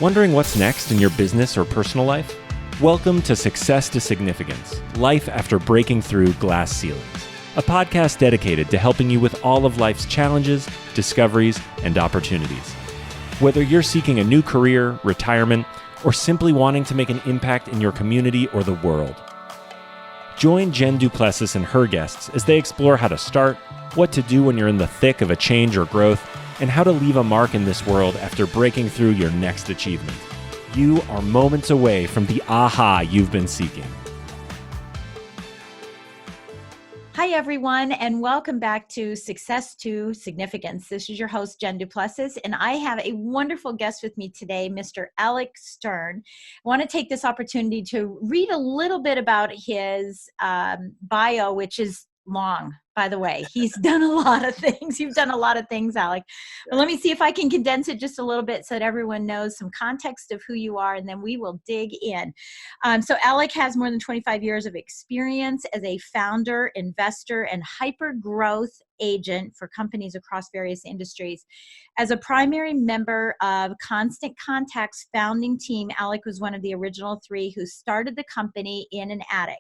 Wondering what's next in your business or personal life? Welcome to Success to Significance, Life After Breaking Through Glass Ceilings, a podcast dedicated to helping you with all of life's challenges, discoveries, and opportunities. Whether you're seeking a new career, retirement, or simply wanting to make an impact in your community or the world. Join Jen Duplessis and her guests as they explore how to start, what to do when you're in the thick of a change or growth, and how to leave a mark in this world after breaking through your next achievement. You are moments away from the aha you've been seeking. Hi, everyone, and welcome back to Success to Significance. This is your host, Jen Duplessis, and I have a wonderful guest with me today, Mr. Alec Stern. I want to take this opportunity to read a little bit about his bio, which is long, by the way. He's done a lot of things. You've done a lot of things, Alec. But let me see if I can condense it just a little bit so that everyone knows some context of who you are, and then we will dig in. So Alec has more than 25 years of experience as a founder, investor, and hyper-growth agent for companies across various industries. As a primary member of Constant Contact's founding team, Alec was one of the original three who started the company in an attic.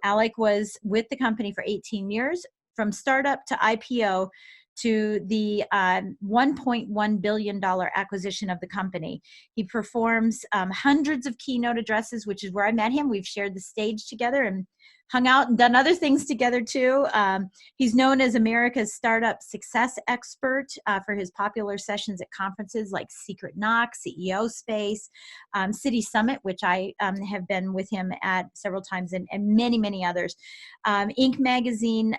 Alec was with the company for 18 years, from startup to IPO to the $1.1 billion acquisition of the company. He performs hundreds of keynote addresses, which is where I met him. We've shared the stage together and hung out and done other things together too. He's known as America's startup success expert for his popular sessions at conferences like Secret Knock, CEO Space, City Summit, which I have been with him at several times, and many, many others. Inc. magazine.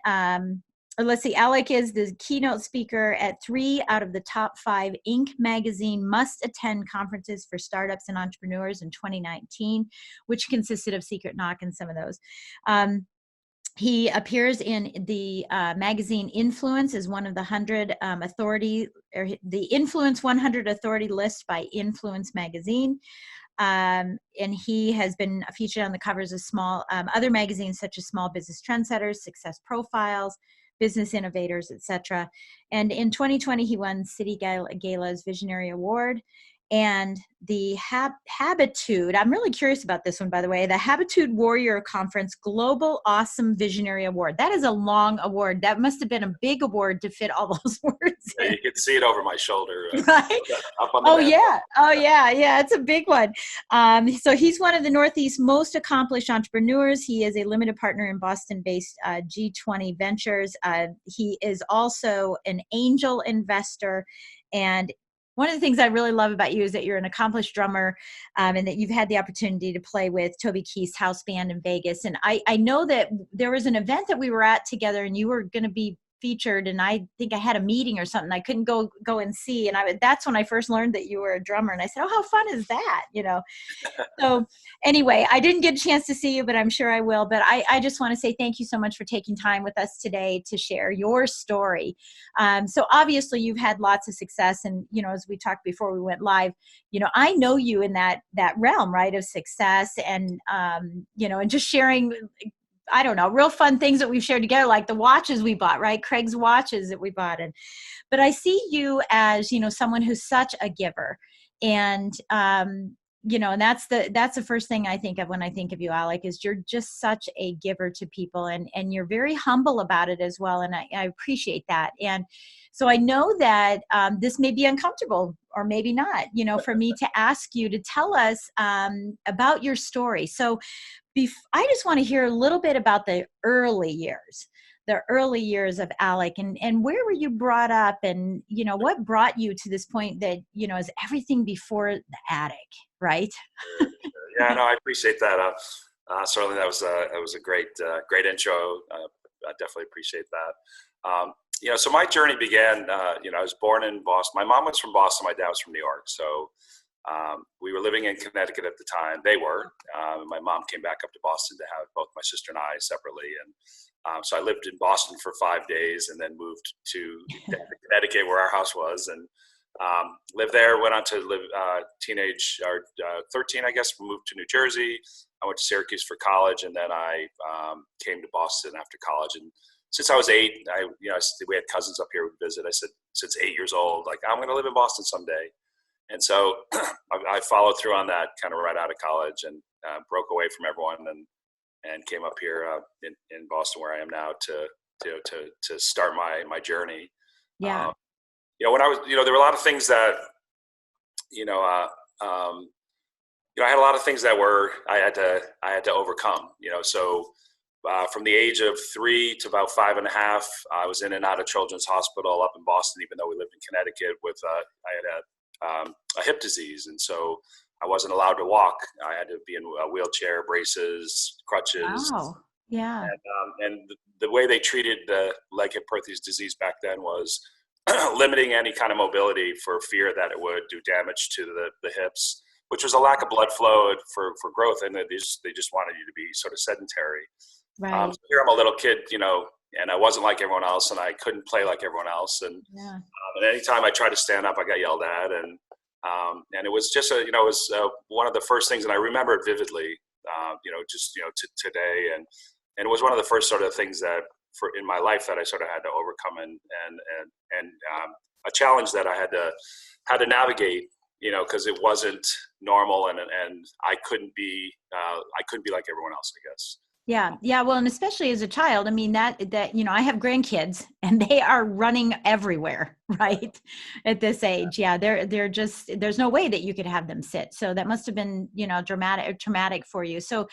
Let's see, Alec is the keynote speaker at 3 out of the top 5 Inc. magazine must-attend conferences for startups and entrepreneurs in 2019, which consisted of Secret Knock and some of those. He appears in the magazine Influence as one of the 100 authority, or the Influence 100 authority list by Influence magazine. And he has been featured on the covers of other magazines such as Small Business Trendsetters, Success Profiles, Business Innovators, etc. And in 2020, he won City Gala's Visionary Award and the Habitude. I'm really curious about this one, by the way. The Habitude Warrior Conference Global Awesome Visionary Award. That is a long award. That must have been a big award to fit all those words in. Yeah, you can see it over my shoulder. Right? Up on the Oh, yeah. Oh, yeah. Yeah, it's a big one. So he's one of the Northeast's most accomplished entrepreneurs. He is a limited partner in Boston-based G20 Ventures. He is also an angel investor, and one of the things I really love about you is that you're an accomplished drummer, and that you've had the opportunity to play with Toby Keith's house band in Vegas. And I know that there was an event that we were at together, and you were going to be featured, and I think I had a meeting or something. I couldn't go and see, and that's when I first learned that you were a drummer. And I said, "Oh, how fun is that?" So anyway, I didn't get a chance to see you, but I'm sure I will. But I just want to say thank you so much for taking time with us today to share your story. So obviously you've had lots of success, and as we talked before we went live, I know you in that realm, right, of success, and and just sharing, I don't know, real fun things that we've shared together, like the watches we bought, right? Craig's watches that we bought. But I see you as, someone who's such a giver. And, and that's the first thing I think of when I think of you, Alec, is you're just such a giver to people, and you're very humble about it as well. And I appreciate that. And so I know that this may be uncomfortable, or maybe not, for me to ask you to tell us about your story. So I just want to hear a little bit about the early years of Alec, and where were you brought up, and, what brought you to this point that, is everything before the attic, right? Yeah, no, I appreciate that. Certainly that was a great intro. I definitely appreciate that. So my journey began, I was born in Boston. My mom was from Boston. My dad was from New York. So we were living in Connecticut at the time. They were. My mom came back up to Boston to have both my sister and I separately. And so I lived in Boston for 5 days, and then moved to Connecticut, where our house was, and lived there. Went on to live 13, I guess, moved to New Jersey. I went to Syracuse for college, and then I came to Boston after college. And since I was 8, we had cousins up here who would visit. I said, since 8 years old, like, I'm going to live in Boston someday. And so I followed through on that kind of right out of college, and broke away from everyone, and came up here in Boston, where I am now, to start my journey. Yeah. When I was, there were a lot of things that, I had a lot of things that I had to overcome. So from the age of 3 to about 5.5, I was in and out of Children's Hospital up in Boston, even though we lived in Connecticut. I had a hip disease, and so I wasn't allowed to walk. I had to be in a wheelchair, braces, crutches. Wow. Yeah. And the way they treated the leg hip Perthes disease back then was limiting any kind of mobility, for fear that it would do damage to the hips, which was a lack of blood flow for growth, and they just wanted you to be sort of sedentary. Right. So here I'm a little kid, and I wasn't like everyone else, and I couldn't play like everyone else, and anytime I tried to stand up, I got yelled at, and it was just one of the first things, and I remember it vividly, today, and it was one of the first sort of things that in my life that I sort of had to overcome, and a challenge that I had to navigate, because it wasn't normal, and I couldn't be like everyone else, I guess. Yeah. Yeah. Well, and especially as a child, I mean, that, I have grandkids and they are running everywhere, right? At this age. Yeah. They're just, there's no way that you could have them sit. So that must've been, traumatic for you. So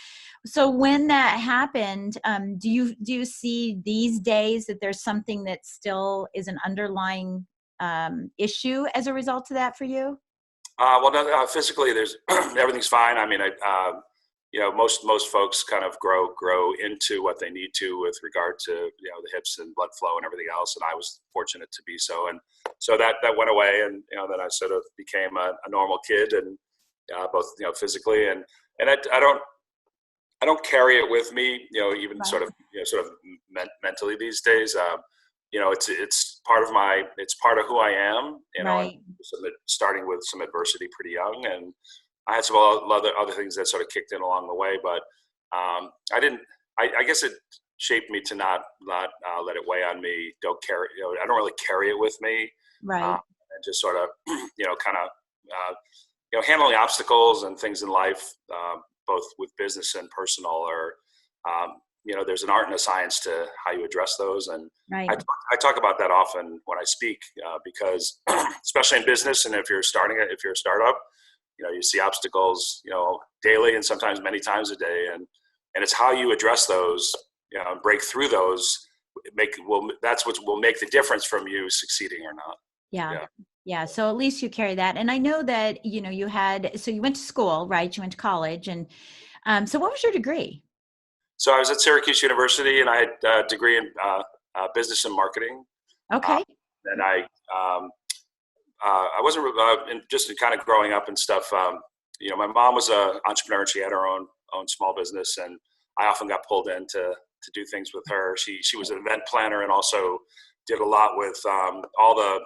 when that happened, do you see these days that there's something that still is an underlying issue as a result of that for you? No, physically, there's everything's fine. I mean, most folks kind of grow into what they need to with regard to the hips and blood flow and everything else, and I was fortunate to be so, and so that went away, and then I sort of became a normal kid, and both physically, and I don't carry it with me, even Right. sort of mentally these days. It's part of who I am, Right. starting with some adversity pretty young, and I had some other things that sort of kicked in along the way, but I guess it shaped me to not let it weigh on me. I don't really carry it with me. Right. And just sort of, kind of, handling obstacles and things in life, both with business and personal, or, there's an art and a science to how you address those. And Right. I talk about that often when I speak, because especially in business, and if you're a startup, you see obstacles, daily, and sometimes many times a day, and it's how you address those, and break through those. That's what will make the difference from you succeeding or not. Yeah. Yeah. So at least you carry that. And I know that, you went to school, right? You went to college. And so what was your degree? So I was at Syracuse University, and I had a degree in business and marketing. Okay. And I wasn't just kind of growing up and stuff. My mom was an entrepreneur, and she had her own small business, and I often got pulled in to do things with her. She was an event planner, and also did a lot with all the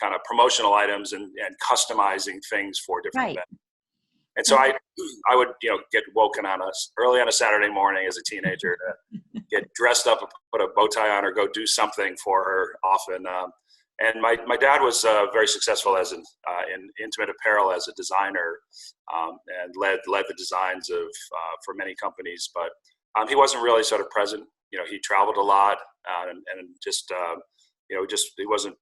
kind of promotional items and customizing things for different events. And so I would get woken early on a Saturday morning as a teenager to get dressed up and put a bow tie on, or go do something for her often. And my dad was very successful in intimate apparel as a designer, and led the designs for many companies. But he wasn't really sort of present. He traveled a lot, and just he wasn't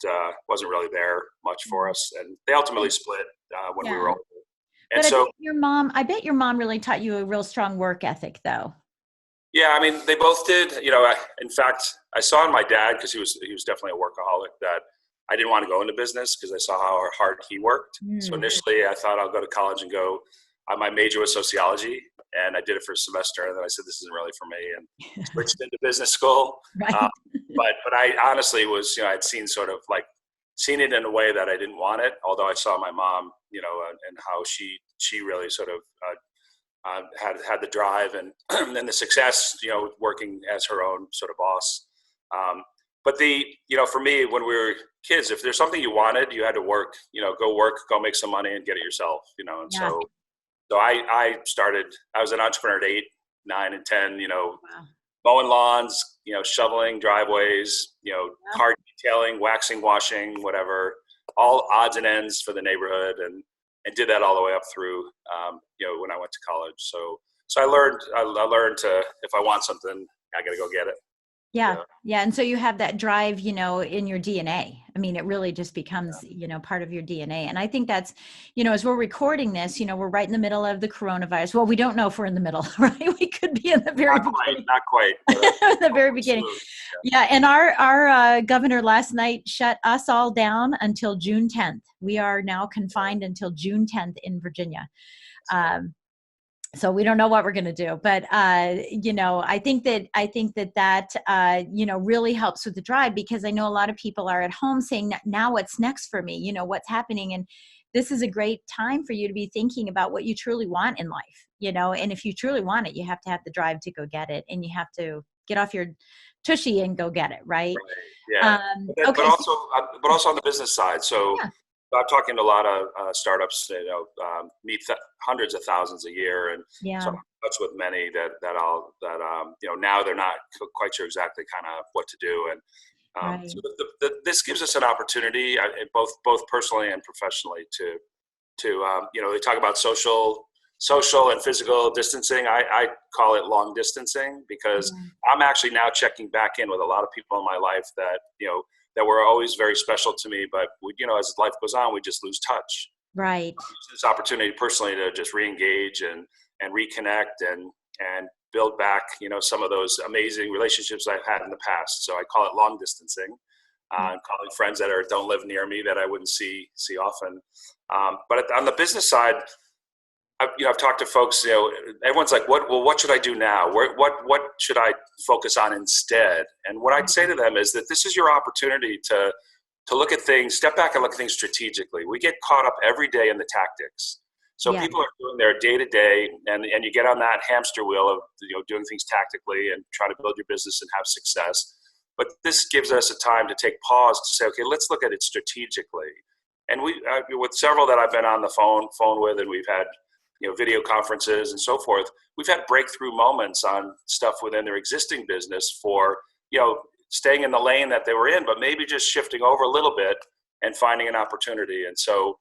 really there much for us. And they ultimately split when we were older. And but so I bet your mom really taught you a real strong work ethic, though. yeah, I mean, they both did. In fact, I saw in my dad, because he was definitely a workaholic, that I didn't want to go into business because I saw how hard he worked. So initially I thought I'll go to college and go, my major was sociology, and I did it for a semester. And then I said, this isn't really for me, and switched into business school. Right. But I honestly was, I'd seen it in a way that I didn't want it. Although I saw my mom, and how she really sort of had the drive and and the success, working as her own sort of boss. But for me, when we were kids, if there's something you wanted, you had to work, go make some money and get it yourself, and so I was an entrepreneur at 8, 9, and 10, mowing lawns, shoveling driveways, car detailing, waxing, washing, whatever, all odds and ends for the neighborhood. And did that all the way up through, when I went to college. So I learned to, if I want something, I got to go get it. Yeah. Yeah. And so you have that drive, in your DNA. I mean, it really just becomes, part of your DNA. And I think that's, as we're recording this, we're right in the middle of the coronavirus. Well, we don't know if we're in the middle, right? We could be in the very beginning. Not quite. The very beginning. Yeah. And our governor last night shut us all down until June 10th. We are now confined until June 10th in Virginia. So we don't know what we're going to do, but I think that really helps with the drive, because I know a lot of people are at home saying, now what's next for me? What's happening? And this is a great time for you to be thinking about what you truly want in life, and if you truly want it, you have to have the drive to go get it, and you have to get off your tushy and go get it. Right. Yeah. But also on the business side. So yeah. I'm talking to a lot of startups, meet hundreds of thousands a year, and so I'm in touch with many that now they're not quite sure exactly kind of what to do, and so this gives us an opportunity, both personally and professionally, to they talk about social and physical distancing. I call it long distancing, because I'm actually now checking back in with a lot of people in my life that that were always very special to me, but as life goes on, we just lose touch. Right. This opportunity personally to just re-engage and reconnect and build back, some of those amazing relationships I've had in the past. So I call it long distancing. I'm calling friends that don't live near me that I wouldn't see often. But on the business side, I've talked to folks. Everyone's like, what should I do now? What should I focus on instead? And what I'd say to them is that this is your opportunity to look at things, step back and look at things strategically. We get caught up every day in the tactics. So people are doing their day to day, and you get on that hamster wheel of doing things tactically and trying to build your business and have success. But this gives us a time to take pause to say, okay, let's look at it strategically. And we, with several that I've been on the phone with, and we've had video conferences and so forth, we've had breakthrough moments on stuff within their existing business for, staying in the lane that they were in, but maybe just shifting over a little bit and finding an opportunity. And so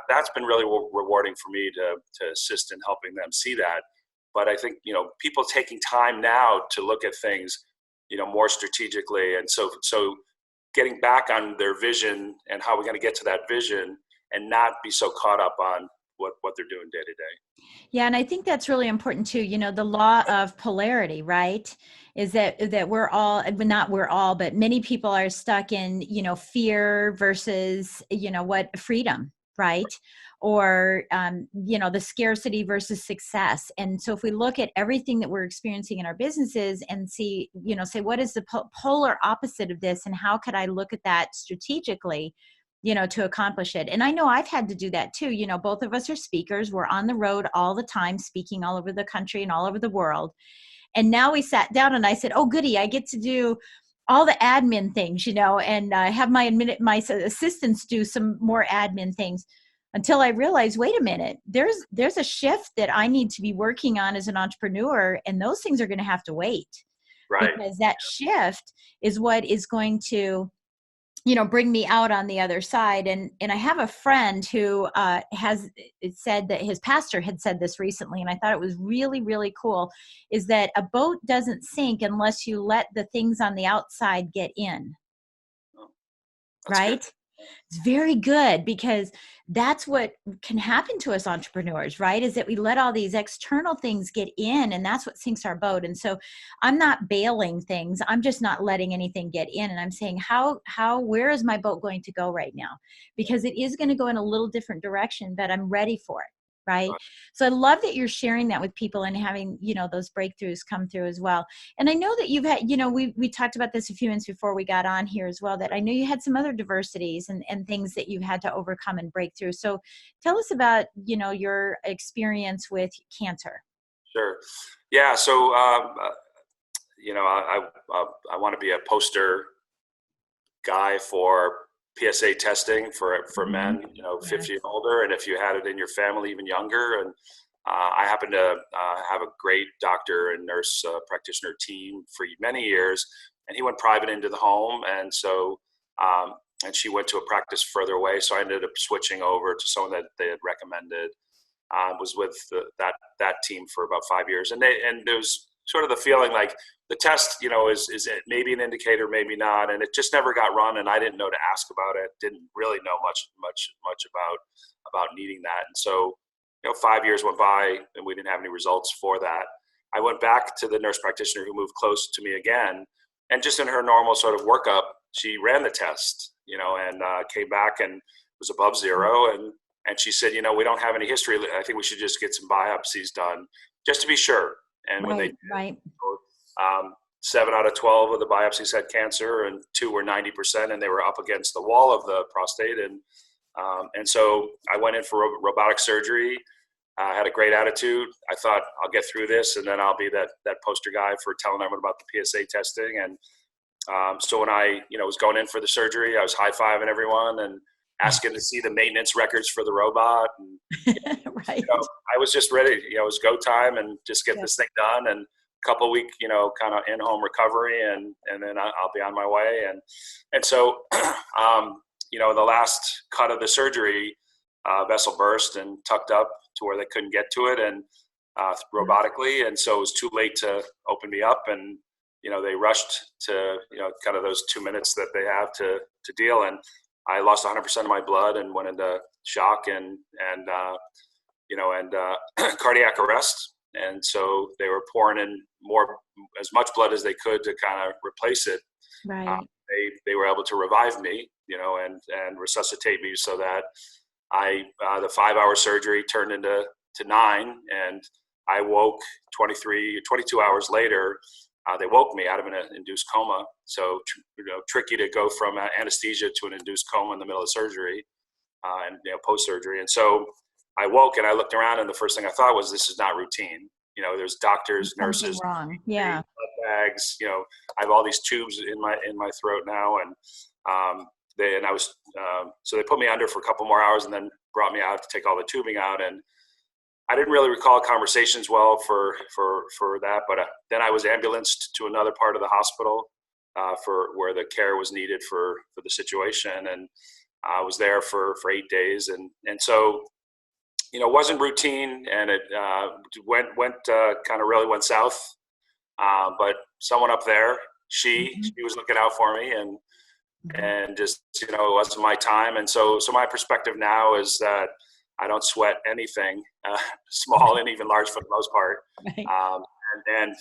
that's been really rewarding for me to assist in helping them see that. But I think, people taking time now to look at things, more strategically. And so getting back on their vision and how we're going to get to that vision, and not be so caught up on what they're doing day to day. Yeah. And I think that's really important too. The law of polarity, right? Is that we're all, not we're all, but many people are stuck in, fear versus, freedom, right? Or, the scarcity versus success. And so if we look at everything that we're experiencing in our businesses and see, say, what is the polar opposite of this? And how could I look at that strategically, to accomplish it? And I know I've had to do that too. Both of us are speakers. We're on the road all the time, speaking all over the country and all over the world. And now we sat down and I said, oh, goody, I get to do all the admin things, and have my assistants do some more admin things, until I realized, wait a minute, there's a shift that I need to be working on as an entrepreneur. And those things are going to have to wait. Right. Because that shift is what is going to bring me out on the other side. And I have a friend who has said that his pastor had said this recently, and I thought it was really, really cool, is that a boat doesn't sink unless you let the things on the outside get in. Right? Good. It's very good, because that's what can happen to us entrepreneurs, right? Is that we let all these external things get in, and that's what sinks our boat. And so I'm not bailing things. I'm just not letting anything get in. And I'm saying, where is my boat going to go right now? Because it is going to go in a little different direction, but I'm ready for it. Right. So I love that you're sharing that with people and having, those breakthroughs come through as well. And I know that you've had, we talked about this a few minutes before we got on here as well, that I know you had some other diversities and things that you had to overcome and break through. So tell us about, your experience with cancer. Sure. Yeah. So, I want to be a poster guy for PSA testing for men, 50 and older, and if you had it in your family, even younger. And I happen to have a great doctor and nurse practitioner team for many years, and he went private into the home. And so and she went to a practice further away. So I ended up switching over to someone that they had recommended. Was with that team for about 5 years, and there was sort of the feeling like the test, is it maybe an indicator, maybe not, and it just never got run, and I didn't know to ask about it. Didn't really know much about needing that, and so 5 years went by, and we didn't have any results for that. I went back to the nurse practitioner who moved close to me again, and just in her normal sort of workup, she ran the test, and came back and was above zero, and she said, we don't have any history. I think we should just get some biopsies done just to be sure. And when they did, 7 out of 12 of the biopsies had cancer, and 2 were 90%, and they were up against the wall of the prostate. And so I went in for robotic surgery. I had a great attitude. I thought, I'll get through this, and then I'll be that poster guy for telling everyone about the PSA testing. And so when I was going in for the surgery, I was high-fiving everyone and asking to see the maintenance records for the robot. And, right. I was just ready. It was go time and just get this thing done. And a couple of week, kind of in-home recovery, and then I'll be on my way. And so, the last cut of the surgery, vessel burst and tucked up to where they couldn't get to it, and robotically. And so it was too late to open me up. And, they rushed to, kind of those 2 minutes that they have to deal. And I lost 100% of my blood and went into shock and cardiac arrest. And so they were pouring in as much blood as they could to kind of replace it. Right. They were able to revive me, and resuscitate me, so that the 5-hour surgery turned into 9, and I woke 22 hours later. They woke me out of an induced coma. So, tricky to go from anesthesia to an induced coma in the middle of surgery, and post-surgery. And so I woke and I looked around, and the first thing I thought was, this is not routine. There's doctors, nurses, wrong. Yeah. blood bags. I have all these tubes in my throat now, and so they put me under for a couple more hours, and then brought me out to take all the tubing out. And I didn't really recall conversations well for that, but then I was ambulanced to another part of the hospital for where the care was needed for the situation, and I was there for 8 days, and so it wasn't routine, and it went kind of really went south. But someone up there, she was looking out for me, and just it wasn't my time, and so my perspective now is that I don't sweat anything, small and even large for the most part. Right. And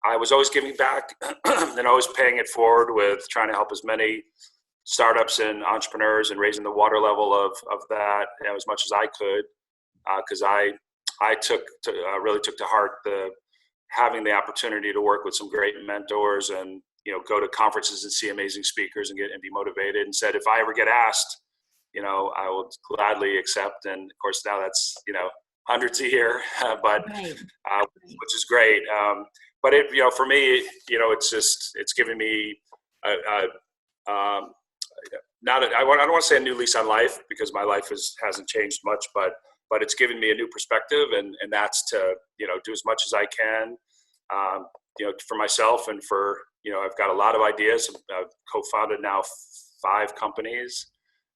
I was always giving back and always paying it forward with trying to help as many startups and entrepreneurs and raising the water level of that as much as I could. Cause I really took to heart having the opportunity to work with some great mentors and, go to conferences and see amazing speakers and be motivated, and said, if I ever get asked, I will gladly accept. And of course now that's, hundreds a year, but, right. Which is great. But it, for me, it's giving me I don't want to say a new lease on life, because my life hasn't changed much, but it's given me a new perspective, and that's to, do as much as I can, for myself and for, I've got a lot of ideas. I've co-founded now 5 companies.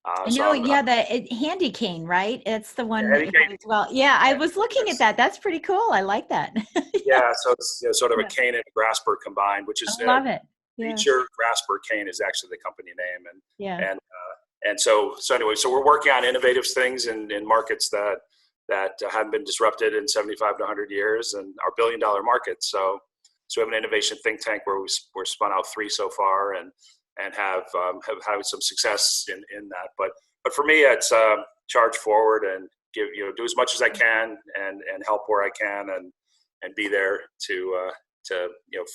The handy cane, right? It's the one. Well, yeah, I was looking at that. That's pretty cool. I like that. Yeah, so it's sort of a cane and a grasper combined, which is I love it. Nature Grasper Cane is actually the company name, and so anyway, so we're working on innovative things in markets that haven't been disrupted in 75 to 100 years, and are billion-dollar markets. So we have an innovation think tank where we're spun out 3 so far, and have had some success in that. But for me, it's charge forward and do as much as I can, and help where I can, and be there to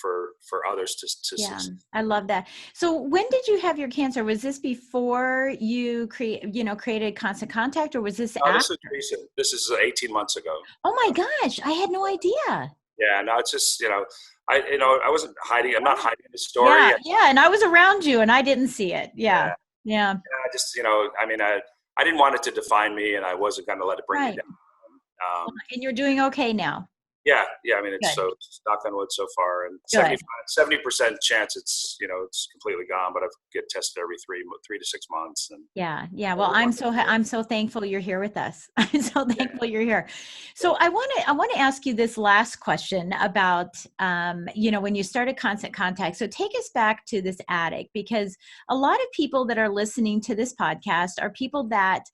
for others to succeed. I love that. So when did you have your cancer? Was this before you created Constant Contact, or was this after? This is recent. This is 18 months ago. Oh my gosh, I had no idea. Yeah, no, it's just, I wasn't hiding. I'm not hiding the story. Yeah, and I was around you, and I didn't see it. Yeah. I just, I didn't want it to define me, and I wasn't going to let it bring me down. And you're doing okay now. Yeah. I mean, it's Good. so knock on wood so far, and Good. 70% chance it's completely gone. But I get tested every 3 to 6 months, and Yeah. Well, I'm so thankful you're here with us. I'm so thankful you're here. So I want to ask you this last question about when you started Constant Contact. So take us back to this attic, because a lot of people that are listening to this podcast are people that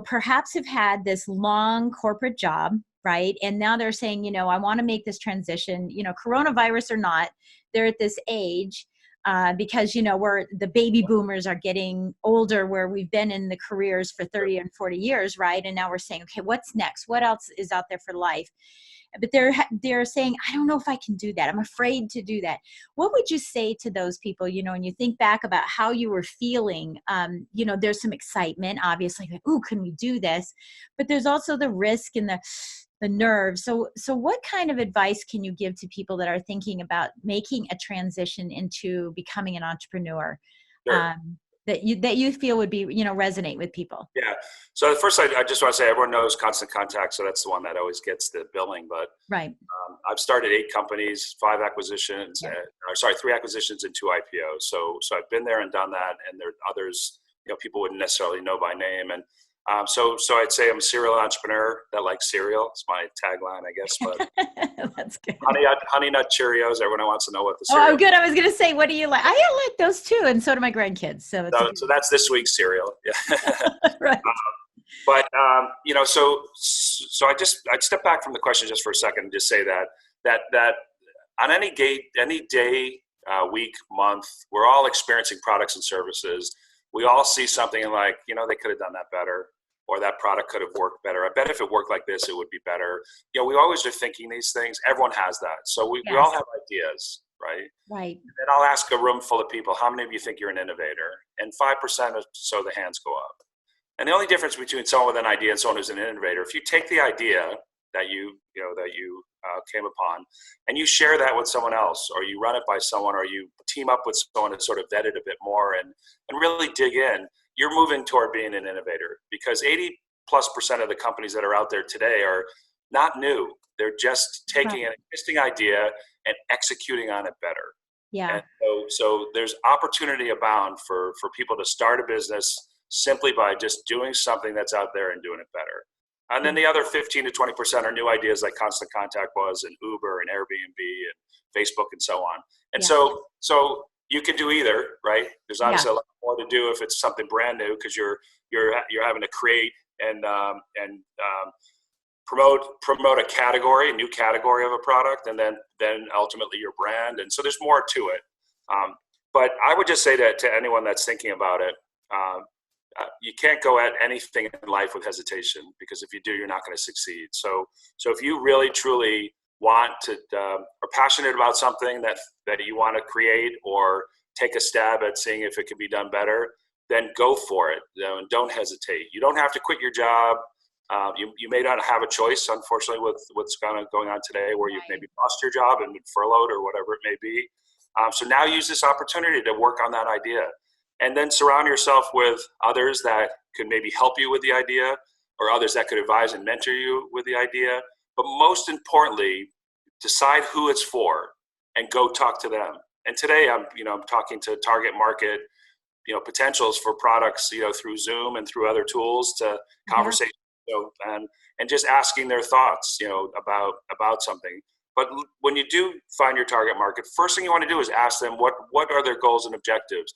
perhaps have had this long corporate job, right? And now they're saying, I want to make this transition, coronavirus or not, they're at this age because, we're the baby boomers are getting older, where we've been in the careers for 30 and 40 years, right? And now we're saying, okay, what's next? What else is out there for life? But they're saying, I don't know if I can do that. I'm afraid to do that. What would you say to those people, when you think back about how you were feeling? There's some excitement, obviously, like, ooh, can we do this? But there's also the risk and the nerves. So what kind of advice can you give to people that are thinking about making a transition into becoming an entrepreneur? Sure. That you feel would be, resonate with people? Yeah. So first, I just want to say everyone knows Constant Contact, so that's the one that always gets the billing. But Right. I've started 8 companies, 5 acquisitions, 3 acquisitions and 2 IPOs. So I've been there and done that, and there are others people wouldn't necessarily know by name. And so I'd say I'm a serial entrepreneur that likes cereal. It's my tagline, I guess. But That's good. Honey Nut Cheerios. Everyone wants to know what the cereal. Oh, good. I was going to say, what do you like? I like those too, and so do my grandkids. So that's this week's cereal. Yeah. Right. But so I'd step back from the question just for a second and just say that on any day, week, month, we're all experiencing products and services. We all see something and like, they could have done that better, or that product could have worked better. I bet if it worked like this, it would be better. We always are thinking these things. Everyone has that. So we all have ideas, right? Right. And I'll ask a room full of people, how many of you think you're an innovator? And 5% or so the hands go up. And the only difference between someone with an idea and someone who's an innovator, if you take the idea that you came upon and you share that with someone else, or you run it by someone, or you team up with someone to sort of vet it a bit more and really dig in, you're moving toward being an innovator, because 80+% of the companies that are out there today are not new. They're just taking an existing idea and executing on it better. Yeah. And so there's opportunity abound for people to start a business simply by just doing something that's out there and doing it better. And then the other 15 to 20% are new ideas, like Constant Contact was, and Uber and Airbnb and Facebook and so on. And so you can do either, right? There's obviously a lot more to do if it's something brand new, because you're having to create and promote a category, a new category of a product, and then ultimately your brand. And so there's more to it. But I would just say that to anyone that's thinking about it, you can't go at anything in life with hesitation, because if you do, you're not going to succeed. So if you really truly want to, are passionate about something that you want to create, or take a stab at seeing if it can be done better, then go for it. And don't hesitate. You don't have to quit your job. You may not have a choice, unfortunately, with what's kind of going on today, where you've maybe lost your job and been furloughed or whatever it may be. So now use this opportunity to work on that idea. And then surround yourself with others that could maybe help you with the idea, or others that could advise and mentor you with the idea. But most importantly, decide who it's for and go talk to them. And today I'm talking to target market, potentials for products, through Zoom and through other tools, to conversation, and just asking their thoughts, about something. But when you do find your target market, first thing you want to do is ask them what are their goals and objectives.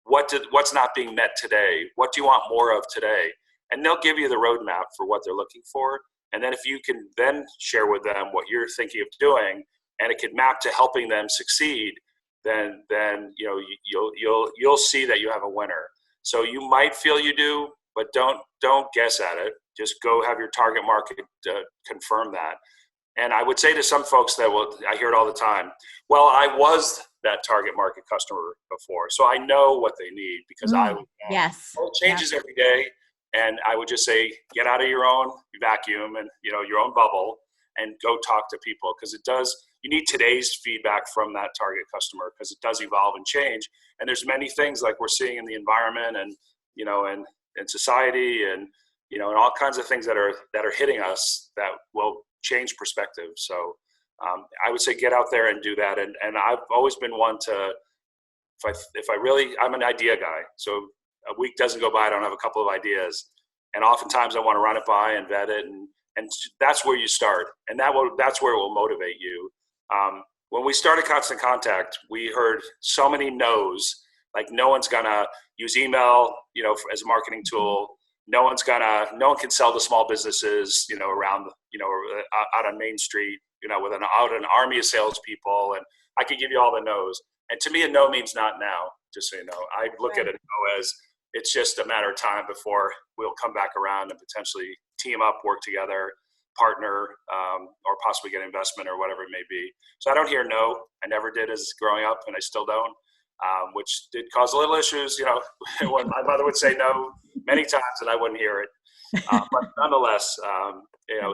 What's not being met today? What do you want more of today? And they'll give you the roadmap for what they're looking for. And then if you can then share with them what you're thinking of doing, and it can map to helping them succeed, then you'll see that you have a winner. So you might feel you do, but don't guess at it. Just go have your target market confirm that. And I would say to some folks I hear it all the time, well, I was that target market customer before, so I know what they need, because it changes every day. And I would just say, get out of your own vacuum and your own bubble, and go talk to people, because you need today's feedback from that target customer, because it does evolve and change. And there's many things like we're seeing in the environment and and society and and all kinds of things that are hitting us that will change perspective. So I would say get out there and do that. And I've always been one to, I'm an idea guy. So a week doesn't go by, I don't have a couple of ideas. And oftentimes I want to run it by and vet it. And that's where you start. And that's where it will motivate you. When we started Constant Contact, we heard so many no's, like no one's gonna use email, as a marketing tool. No one can sell to small businesses, around, out on Main Street, with an army of salespeople. And I could give you all the no's. And to me, a no means not now, just so you know. I look at a no as it's just a matter of time before we'll come back around and potentially team up, work together, partner, or possibly get investment or whatever it may be. So I don't hear no. I never did as growing up, and I still don't, which did cause a little issues, when my mother would say no many times and I wouldn't hear it. But nonetheless,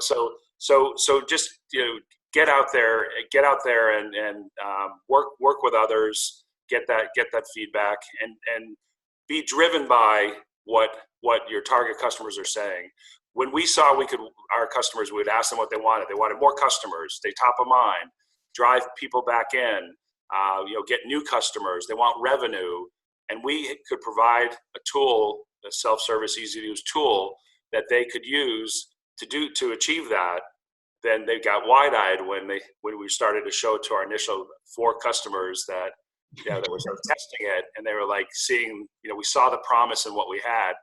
so just, get out there and work with others, get that feedback, and be driven by what your target customers are saying. When we saw our customers, we would ask them what they wanted. They wanted more customers, they top of mind, drive people back in, get new customers. They want revenue, and we could provide a tool, a self-service, easy-to-use tool that they could use to achieve that. Then they got wide-eyed when we started to show it to our initial 4 customers that were sort of testing it, and they were like seeing, we saw the promise in what we had.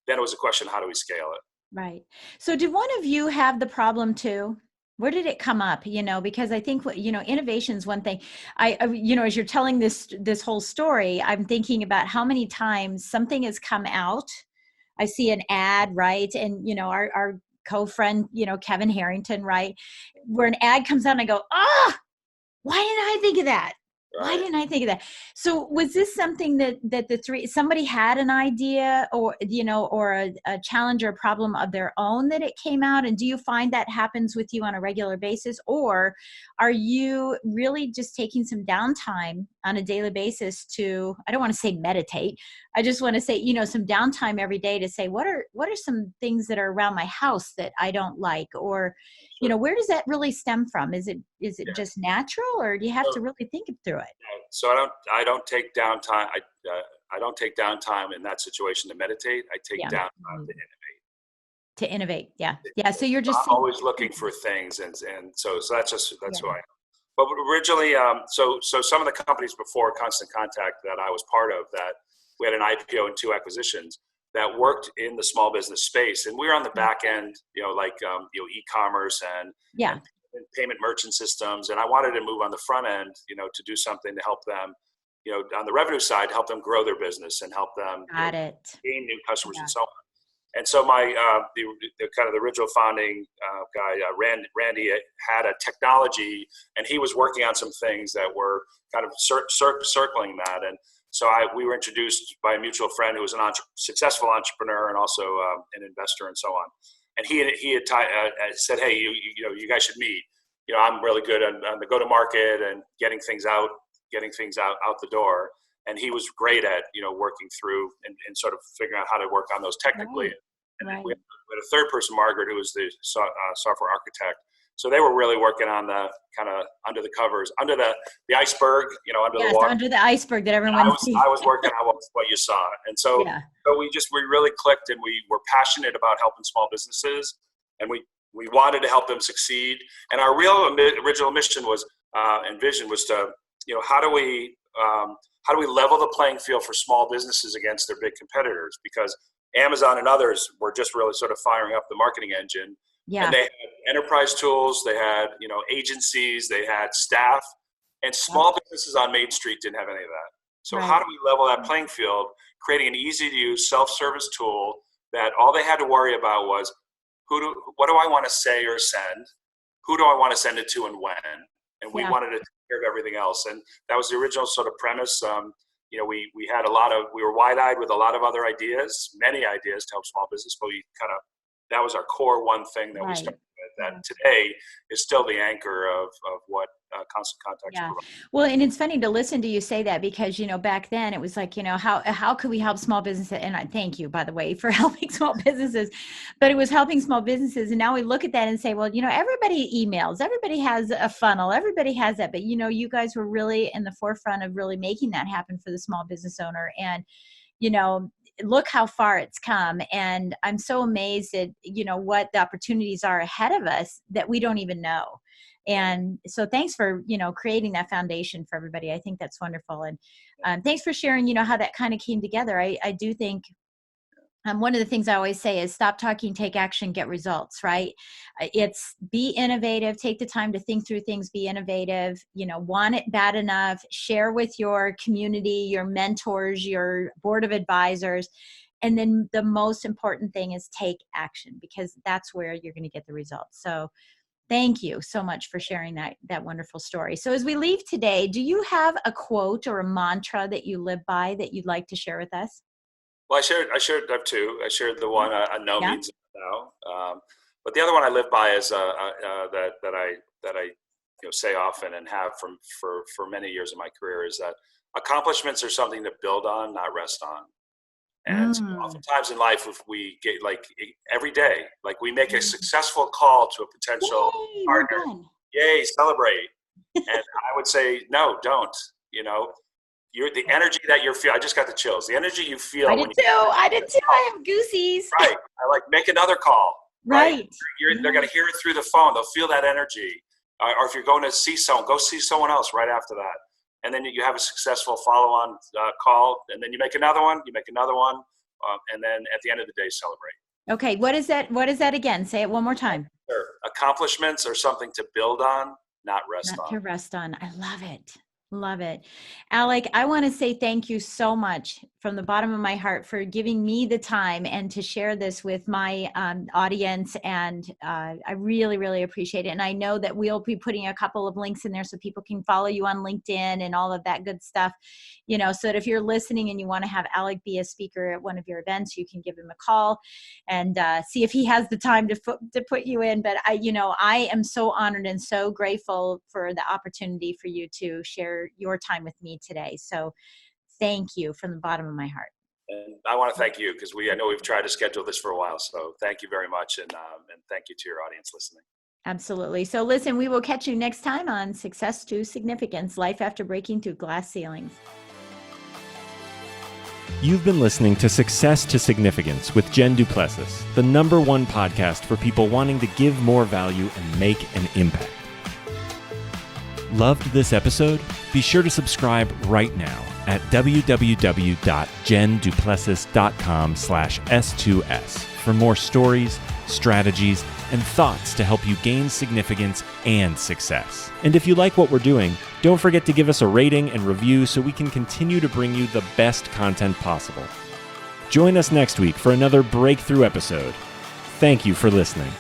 Then it was a question, how do we scale it? Right. So did one of you have the problem too? Where did it come up? Because I think, innovation is one thing. As you're telling this whole story, I'm thinking about how many times something has come out. I see an ad, right? And, our co-friend, Kevin Harrington, right? Where an ad comes out and I go, why didn't I think of that? Why didn't I think of that? So was this something that somebody had an idea or a challenge or a problem of their own that it came out? And do you find that happens with you on a regular basis? Or are you really just taking some downtime on a daily basis to, I don't want to say meditate. I just want to say, some downtime every day to say, what are some things that are around my house that I don't like? Or, where does that really stem from? Is it just natural, or do you have to really think through it? So I don't take downtime. I don't take downtime in that situation to meditate. I take downtime to innovate. To innovate, yeah. So you're just I'm always looking for things, and so that's who I am. But originally, so some of the companies before Constant Contact that I was part of, that we had an IPO and 2 acquisitions that worked in the small business space, and we were on the back end, e-commerce and payment merchant systems. And I wanted to move on the front end, to do something to help them, on the revenue side, help them grow their business and help them gain new customers and so on. And so my the kind of the original founding guy, Randy, had a technology, and he was working on some things that were kind of circling that. And so we were introduced by a mutual friend who was an successful entrepreneur and also an investor and so on. And he had said, hey, you guys should meet. I'm really good on the go-to-market and getting things out the door. And he was great at, working through and sort of figuring out how to work on those technically. Right. And we had a third person, Margaret, who was the software architect. So they were really working on the kind of under the covers, under the iceberg, under the water. Under the iceberg that everyone sees. I was working on what you saw. And so, we really clicked, and we were passionate about helping small businesses, and we wanted to help them succeed. And our original mission was, and vision was to, how do we level the playing field for small businesses against their big competitors? Because Amazon and others were just really sort of firing up the marketing engine. Yeah. And they had enterprise tools, they had, agencies, they had staff, and small businesses on Main Street didn't have any of that. So how do we level that playing field, creating an easy to use self-service tool that all they had to worry about was what do I want to say or send? Who do I want to send it to and when? And we wanted to take care of everything else. And that was the original sort of premise. We had we were wide-eyed with a lot of other ideas, many ideas to help small business, but that was our core one thing that we started with. that today is still the anchor of what Constant Contacts Yeah. provides. Well, and it's funny to listen to you say that because, back then it was like, how could we help small businesses? And I thank you, by the way, for helping small businesses, but it was helping small businesses. And now we look at that and say, well, everybody emails, everybody has a funnel, everybody has that. But, you guys were really in the forefront of really making that happen for the small business owner. And, look how far it's come. And I'm so amazed at, what the opportunities are ahead of us that we don't even know. And so thanks for, creating that foundation for everybody. I think that's wonderful. And thanks for sharing, how that kind of came together. I do think one of the things I always say is stop talking, take action, get results, right? It's be innovative, take the time to think through things, be innovative, want it bad enough, share with your community, your mentors, your board of advisors. And then the most important thing is take action, because that's where you're going to get the results. So thank you so much for sharing that wonderful story. So as we leave today, do you have a quote or a mantra that you live by that you'd like to share with us? Well, I have two. I shared the one, a no means a no. But the other one I live by is that I say often and have for many years of my career is that accomplishments are something to build on, not rest on. And oftentimes in life, if we get every day, we make a successful call to a potential partner, yay, celebrate. And I would say, no, don't. The energy that you're feeling. I just got the chills. The energy you feel. I did too. I have goosies. Right. I make another call. Right. They're going to hear it through the phone. They'll feel that energy. Or if you're going to see someone, go see someone else right after that. And then you have a successful follow-on call. And then you make another one. And then at the end of the day, celebrate. Okay. What is that? What is that again? Say it one more time. Sure. Accomplishments are something to build on, not rest on. Not to rest on. I love it. Love it. Alec, I want to say thank you so much from the bottom of my heart for giving me the time and to share this with my audience. And I really, really appreciate it. And I know that we'll be putting a couple of links in there so people can follow you on LinkedIn and all of that good stuff, so that if you're listening and you want to have Alec be a speaker at one of your events, you can give him a call and see if he has the time to put you in. But I am so honored and so grateful for the opportunity for you to share your time with me today. So thank you from the bottom of my heart. And I want to thank you because I know we've tried to schedule this for a while. So thank you very much. And thank you to your audience listening. Absolutely. So listen, we will catch you next time on Success to Significance, Life After Breaking Through Glass Ceilings. You've been listening to Success to Significance with Jen Duplessis, the #1 podcast for people wanting to give more value and make an impact. Loved this episode? Be sure to subscribe right now at www.jenduplessis.com/S2S for more stories, strategies, and thoughts to help you gain significance and success. And if you like what we're doing, don't forget to give us a rating and review so we can continue to bring you the best content possible. Join us next week for another breakthrough episode. Thank you for listening.